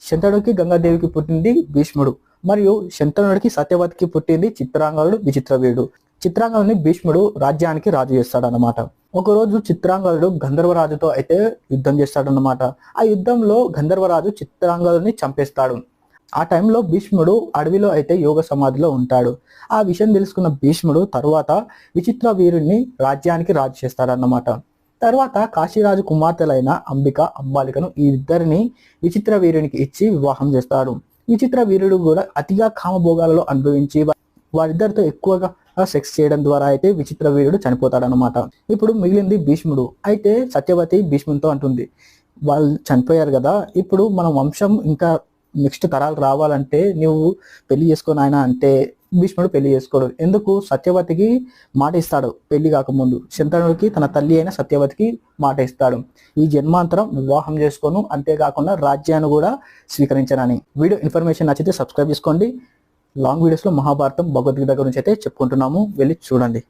శంతనుడికి గంగాదేవికి పుట్టింది భీష్ముడు, మరియు శంతనుడికి సత్యవతికి పుట్టింది చిత్రాంగదుడు విచిత్రవీరుడు. చిత్రాంగదుని భీష్ముడు రాజ్యానికి రాజు చేస్తాడన్నమాట. ఒకరోజు చిత్రాంగదుడు గంధర్వరాజుతో అయితే యుద్ధం చేస్తాడన్నమాట. ఆ యుద్ధంలో గంధర్వరాజు చిత్రాంగదుని చంపేస్తాడు. ఆ టైంలో భీష్ముడు అడవిలో అయితే యోగ సమాధిలో ఉంటాడు. ఆ విషయం తెలుసుకున్న భీష్ముడు తరువాత విచిత్ర వీరుణ్ణి రాజ్యానికి రాజు చేస్తాడన్నమాట. తర్వాత కాశీరాజు కుమార్తెలైన అంబిక, అంబాలికను ఈ ఇద్దరిని విచిత్ర వీరునికి ఇచ్చి వివాహం చేస్తాడు. విచిత్ర వీరుడు కూడా అతిగా కామభోగాలలో అనుభవించి వారిద్దరితో ఎక్కువగా సెక్స్ చేయడం ద్వారా అయితే విచిత్ర వీరుడు చనిపోతాడనమాట. ఇప్పుడు మిగిలింది భీష్ముడు. అయితే సత్యవతి భీష్మునితో అంటుంది, వాళ్ళు చనిపోయారు కదా, ఇప్పుడు మన వంశం ఇంకా నెక్స్ట్ తరాలు రావాలంటే నువ్వు పెళ్లి చేసుకోను ఆయన అంటే భీష్ముడు పెళ్లి చేసుకోడు. ఎందుకు? సత్యవతికి మాట ఇస్తాడు పెళ్లి కాకముందు. శంతనుడికి తన తల్లి అయిన సత్యవతికి మాట ఇస్తాడు, ఈ జన్మాంతరం వివాహం చేసుకోను, అంతేకాకుండా రాజ్యాన్ని కూడా స్వీకరించనని. వీడియో ఇన్ఫర్మేషన్ నచ్చితే సబ్స్క్రైబ్ చేసుకోండి. లాంగ్ వీడియోస్లో మహాభారతం, భగవద్గీత గురించి అయితే చెప్పుకుంటున్నాము, వెళ్ళి చూడండి.